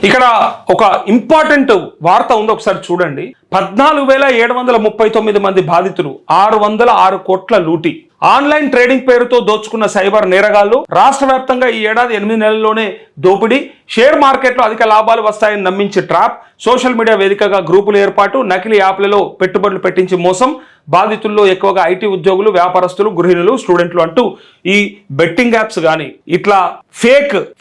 ఇక్కడ ఒక ఇంపార్టెంట్ వార్త ఉంది, ఒకసారి చూడండి. 14,739 మంది బాధితులు, 606 కోట్ల లూటీ. ఆన్లైన్ ట్రేడింగ్ పేరుతో దోచుకున్న సైబర్ నేరగాళ్లు రాష్ట్ర వ్యాప్తంగా ఈ ఏడాది 8 నెలల్లోనే దోపిడీ. షేర్ మార్కెట్లో అధిక లాభాలు వస్తాయని నమ్మించి ట్రాప్, సోషల్ మీడియా వేదికగా గ్రూపుల ఏర్పాటు, నకిలీ యాప్లలో పెట్టుబడులు పెట్టించి మోసం. బాధితుల్లో ఎక్కువగా ఐటీ ఉద్యోగులు, వ్యాపారస్తులు, గృహిణులు, స్టూడెంట్లు అంటూ ఈ బెట్టింగ్ యాప్స్ కానీ ఇట్లా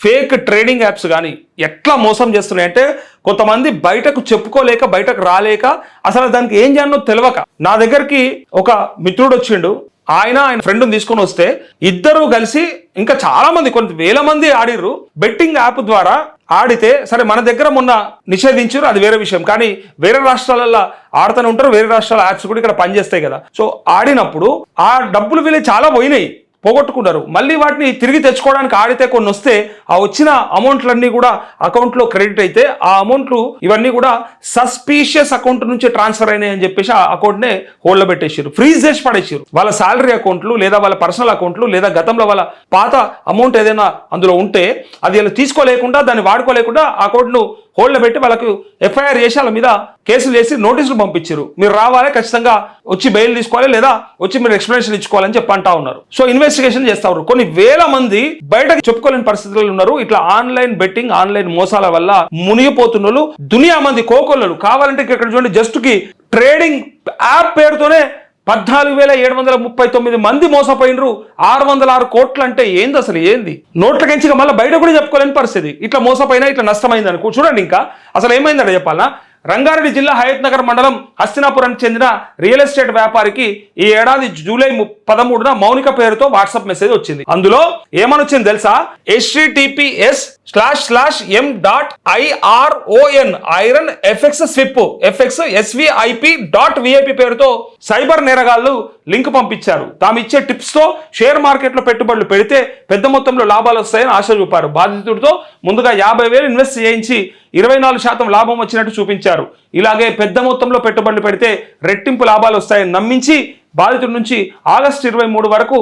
ఫేక్ ట్రేడింగ్ యాప్స్ కానీ ఎట్లా మోసం చేస్తున్నాయంటే, కొంతమంది బయటకు చెప్పుకోలేక, బయటకు రాలేక, అసలు దానికి ఏం చేయాలో తెలియక నా దగ్గరికి ఒక మిత్రుడు వచ్చిండు. ఆయన ఫ్రెండ్ని తీసుకొని వస్తే ఇద్దరు కలిసి ఇంకా చాలా మంది, కొన్ని వేల మంది ఆడిర్రు. బెట్టింగ్ యాప్ ద్వారా ఆడితే సరే, మన దగ్గర మొన్న నిషేధించారు, అది వేరే విషయం. కానీ వేరే రాష్ట్రాలలో ఆడుతూనే ఉంటారు, వేరే రాష్ట్రాల యాప్స్ కూడా ఇక్కడ పనిచేస్తాయి కదా. సో ఆడినప్పుడు ఆ డబ్బులు వీళ్ళు చాలా పోయినాయి, పోగొట్టుకున్నారు. మళ్ళీ వాటిని తిరిగి తెచ్చుకోవడానికి ఆడితే కొన్ని వస్తే ఆ వచ్చిన అమౌంట్లన్నీ కూడా అకౌంట్లో క్రెడిట్ అయితే ఆ అమౌంట్లు ఇవన్నీ కూడా సస్పీషియస్ అకౌంట్ నుంచి ట్రాన్స్ఫర్ అయినాయి అని చెప్పేసి ఆ అకౌంట్నే హోల్డ్లో పెట్టేసారు, ఫ్రీజ్ చేసి పడేసారు. వాళ్ళ శాలరీ అకౌంట్లు లేదా వాళ్ళ పర్సనల్ అకౌంట్లు లేదా గతంలో వాళ్ళ పాత అమౌంట్ ఏదైనా అందులో ఉంటే అది వీళ్ళు తీసుకోలేకుండా, దాన్ని వాడుకోలేకుండా ఆ అకౌంట్ను హోల్డ్లో పెట్టి వాళ్ళకు ఎఫ్ఐఆర్ చేసి వాళ్ళ మీద కేసులు చేసి నోటీసులు పంపించారు. మీరు రావాలి, ఖచ్చితంగా వచ్చి బెయిల్ తీసుకోవాలి, లేదా వచ్చి మీరు ఎక్స్ప్లెనేషన్ ఇచ్చుకోవాలని చెప్పి అంటా ఉన్నారు. సో ఇన్వెస్టిగేషన్ చేస్తారు. కొన్ని వేల మంది బయటకు చెప్పుకోలేని పరిస్థితుల్లో ఉన్నారు. ఇట్లా ఆన్లైన్ బెట్టింగ్, ఆన్లైన్ మోసాల వల్ల మునిగిపోతున్న వాళ్ళు దునియా మంది, కోకొల్లలు. కావాలంటే ఇక్కడ చూడండి, జస్ట్ కి ట్రేడింగ్ యాప్ పేరుతోనే 14,739 మంది మోసపోయినరు. 606 కోట్లు అంటే ఏంది అసలు, ఏంది? నోట్లకెంచిగా మళ్ళీ బయట కూడా చెప్పుకోలేని పరిస్థితి. ఇట్లా మోసపోయినా, ఇట్లా నష్టమైంది అనుకో. చూడండి, ఇంకా అసలు ఏమైందంటే చెప్పాలనా, రంగారెడ్డి జిల్లా హయత్ నగర్ మండలం హస్తినాపురానికి చెందిన రియల్ ఎస్టేట్ వ్యాపారికి ఈ ఏడాది జూలై 13న మౌనిక పేరుతో వాట్సాప్ మెసేజ్ వచ్చింది. అందులో ఏమని వచ్చింది తెలుసా? https://m.iron iron FX sweep FXSVIP.VIP పేరుతో సైబర్ నేరగాళ్లు లింక్ పంపించారు. తాము ఇచ్చే టిప్స్ తో షేర్ మార్కెట్ లో పెట్టుబడులు పెడితే పెద్ద మొత్తంలో లాభాలు వస్తాయని ఆశ చూపారు. బాధితుడితో ముందుగా 50,000 ఇన్వెస్ట్ చేయించి 24% లాభం వచ్చినట్టు చూపించారు. ఇలాగే పెద్ద మొత్తంలో పెట్టుబడులు పెడితే రెట్టింపు లాభాలు వస్తాయని నమ్మించి బాధితుడి నుంచి ఆగస్టు 23 వరకు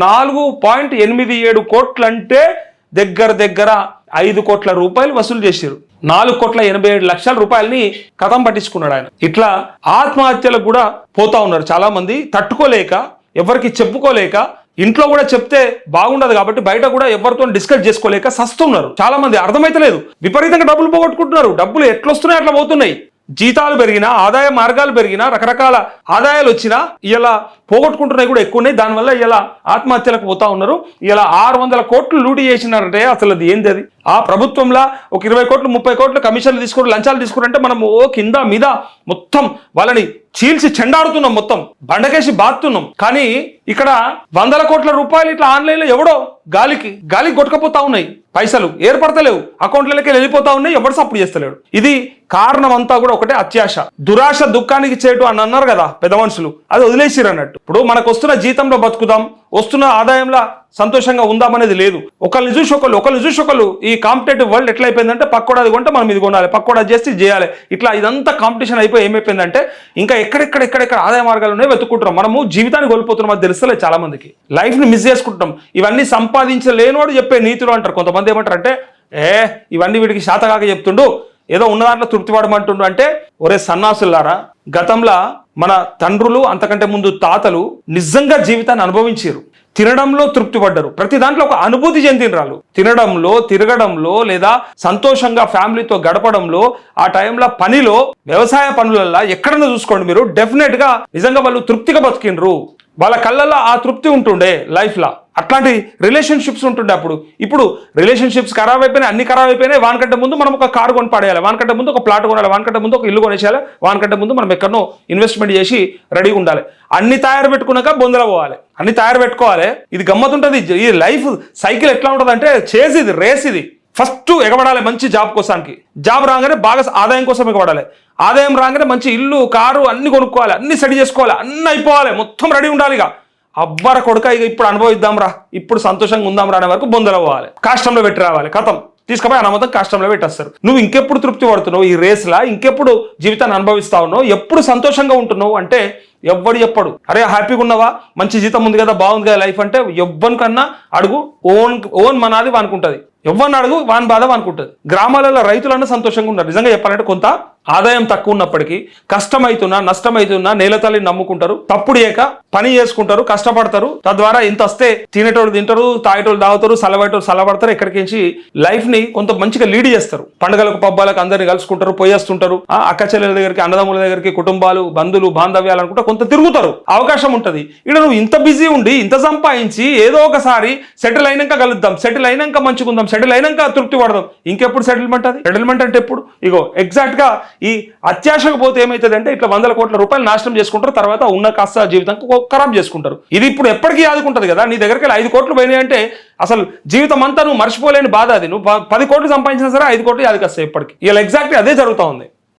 4.87 కోట్లంటే దగ్గర 5 కోట్ల రూపాయలు వసూలు చేశారు. 4,87,00,000 రూపాయలని కథం పట్టించుకున్నాడు ఆయన. ఇట్లా ఆత్మహత్యలకు కూడా పోతా ఉన్నారు చాలా మంది, తట్టుకోలేక, ఎవరికి చెప్పుకోలేక. ఇంట్లో కూడా చెప్తే బాగుండదు కాబట్టి బయట కూడా ఎవరితో డిస్కస్ చేసుకోలేక సస్తున్నారు చాలా మంది. అర్థమైతలేదు, విపరీతంగా డబ్బులు పోగొట్టుకుంటున్నారు. డబ్బులు ఎట్లొస్తున్నాయి అట్లా పోతున్నాయి. జీతాలు పెరిగినా, ఆదాయ మార్గాలు పెరిగినా, రకరకాల ఆదాయాలు వచ్చినా ఇలా పోగొట్టుకుంటున్నాయి కూడా ఎక్కువ ఉన్నాయి. దానివల్ల ఇలా ఆత్మహత్యలకు పోతా ఉన్నారు. ఇలా 600 కోట్లు లూటీ చేసినారంటే అసలు అది ఏంది? అది ఆ ప్రభుత్వంలో ఒక 20 కోట్లు 30 కోట్లు కమిషన్లు తీసుకుని, లంచాలు తీసుకురంటే మనం కింద మీద మొత్తం వాళ్ళని చీల్చి చెండాడుతున్నాం, మొత్తం బండకేసి బాతుతున్నాం. కానీ ఇక్కడ 100 కోట్ల రూపాయలు ఇట్లా ఆన్లైన్లో ఎవడో గాలికి కొట్టుకపోతా ఉన్నాయి. పైసలు ఏర్పడతలేవు, అకౌంట్లకి వెళ్ళిపోతా ఉన్నాయి, ఎవరు సపోర్ట్ చేస్తలేడు. ఇది కారణం అంతా కూడా ఒకటే, అత్యాశ. దురాశ దుఃఖానికి చేటు అని అన్నారు కదా పెద్ద మనుషులు, అది వదిలేసిరు అన్నట్టు. ఇప్పుడు మనకు వస్తున్న జీతంలో బతుకుదాం, వస్తున్న ఆదాయంలో సంతోషంగా ఉందామనేది లేదు. ఒకరిని చూసి ఒకళ్ళు ఈ కాంపిటేటివ్ వరల్డ్ ఎట్లా అయిపోయిందంటే, పక్కోడా అది కొంటే మనం ఇది కొనాలి, పక్కోడా చేసి చేయాలి. ఇట్లా ఇదంతా కాంపిటీషన్ అయిపోయి ఏమైపోయిందంటే ఇంకా ఎక్కడెక్కడ ఆదాయ మార్గాలు ఉన్నాయి వెతుక్కుంటున్నాం. మనము జీవితాన్ని కోల్పోతున్నాం, అది తెలుస్తలేదు చాలా మందికి. లైఫ్ని మిస్ చేసుకుంటున్నాం. ఇవన్నీ సంపాదించలేనివాడు చెప్పే నీతులు అంటారు. కొంతమంది ఏమంటారంటే, ఇవన్నీ వీడికి శాతకాక చెప్తుండు, ఏదో ఉన్న దాంట్లో తృప్తి పడమంటుండు. అంటే ఒరే సన్నాసులారా, గతంలో మన తండ్రులు, అంతకంటే ముందు తాతలు నిజంగా జీవితాన్ని అనుభవించారు. తినడంలో తృప్తి పడ్డరు, ప్రతి దాంట్లో ఒక అనుభూతి చెందినరాలు. తినడంలో, తిరగడంలో, లేదా సంతోషంగా ఫ్యామిలీతో గడపడంలో, ఆ టైంలో పనిలో, వ్యవసాయ పనులల్లో ఎక్కడన్నా చూసుకోండి మీరు, డెఫినెట్ గా నిజంగా వాళ్ళు తృప్తిగా బతికినరు. వాళ్ళ కళ్ళల్లో ఆ తృప్తి ఉంటుండే లైఫ్లో. అట్లాంటి రిలేషన్షిప్స్ ఉంటుండే అప్పుడు. ఇప్పుడు రిలేషన్షిప్స్ ఖరాబ్ అయిపోయినాయి, అన్ని ఖరాబ్ అయిపోయినాయి. వానికంటే ముందు మనం ఒక కారు కొని పడేయాలి, వానికంటే ముందు ఒక ప్లాట్ కొనాలి, వానికంటే ముందు ఒక ఇల్లు కొనేసేయాలి, వానికంటే ముందు మనం ఎక్కడనో ఇన్వెస్ట్మెంట్ చేసి రెడీగా ఉండాలి. అన్ని తయారు పెట్టుకున్నాక బొందల పోవాలి, అన్ని తయారు పెట్టుకోవాలి. ఇది గమ్మతుంటుంది. ఈ లైఫ్ సైకిల్ ఎట్లా ఉంటుంది అంటే, చేసేది రేస్. ఇది ఫస్ట్ ఎగబడాలి మంచి జాబ్ కోసానికి. జాబ్ రాగానే బాగా ఆదాయం కోసం ఎగబడాలి. ఆదాయం రాగానే మంచి ఇల్లు, కారు అన్ని కొనుక్కోవాలి, అన్ని సెట్ చేసుకోవాలి, అన్ని అయిపోవాలి, మొత్తం రెడీ ఉండాలి. ఇక అబ్బర కొడుక, ఇక ఇప్పుడు అనుభవిద్దాం రా, ఇప్పుడు సంతోషంగా ఉందాం రా అనే వరకు బొందలవ్వాలి, కష్టంలో పెట్టి రావాలి. కథం తీసుకుపోయి అనామతం కష్టంలో పెట్టేస్తారు. నువ్వు ఇంకెప్పుడు తృప్తి పడుతున్నావు ఈ రేస్లా? ఇంకెప్పుడు జీవితాన్ని అనుభవిస్తా ఉన్నావు? ఎప్పుడు సంతోషంగా ఉంటున్నావు అంటే ఎవ్వడు చెప్పడు. అరే హ్యాపీగా ఉన్నావా, మంచి జీతం ఉంది కదా, బాగుంది కదా లైఫ్ అంటే ఎవ్వనికన్నా అడుగు. ఓన్ మనాది అనుకుంటుంది. ఎవరిని అడుగు వాని బాధ అనుకుంటుంది. గ్రామాలలో రైతులన్నా సంతోషంగా ఉన్నారు. నిజంగా చెప్పాలంటే కొంత ఆదాయం తక్కువ ఉన్నప్పటికీ కష్టమైతున్నా నష్టమైతున్నా నేల తల్లిని నమ్ముకుంటారు, తప్పుడు ఏక పని చేసుకుంటారు, కష్టపడతారు. తద్వారా ఇంత వస్తే తినేటోళ్ళు తింటారు, తాగేటోళ్ళు తాగుతారు, సలబడేటోళ్ళు సలబడతారు. ఎక్కడికి లైఫ్ ని కొంత మంచిగా లీడ్ చేస్తారు. పండుగలకు పబ్బాలకు అందరిని కలుసుకుంటారు, పోయేస్తుంటారు. అక్క చెల్లెల దగ్గరికి, అన్నదమ్ముల దగ్గరికి, కుటుంబాలు బంధువులు బాంధవ్యాలు అనుకుంటా కొంత తిరుగుతారు, అవకాశం ఉంటుంది. ఇక్కడ నువ్వు ఇంత బిజీ ఉండి ఇంత సంపాదించి ఏదో ఒకసారి సెటిల్ అయినాక కలుద్దాం, సెటిల్ అయినాక మంచుకుందాం, సెటిల్ అయినాక తృప్తి పడదాం. ఇంకెప్పుడు సెటిల్మెంట్? అది సెటిల్మెంట్ అంటే ఎప్పుడు? ఇగో ఎగ్జాక్ట్ గా ఈ అత్యాశకు పోతే ఏమైతుంది అంటే ఇట్లా 100 కోట్ల రూపాయలు నాశనం చేసుకుంటారు, తర్వాత ఉన్న కాస్త జీవితం ఖరాబ్ చేసుకుంటారు. ఇది ఇప్పుడు ఎప్పటికీ ఆదుకుంటది కదా. నీ దగ్గరికి 5 కోట్లు పోయినాయి అంటే అసలు జీవితం అంతా నువ్వు మర్చిపోలేని బాధ అది. నువ్వు 10 కోట్లు సంపాదించినా సరే 5 కోట్లు యాదికి వస్తాయి ఎప్పటికీ. ఇలా ఎగ్జాక్ట్లీ అదే జరుగుతూ ఉంది.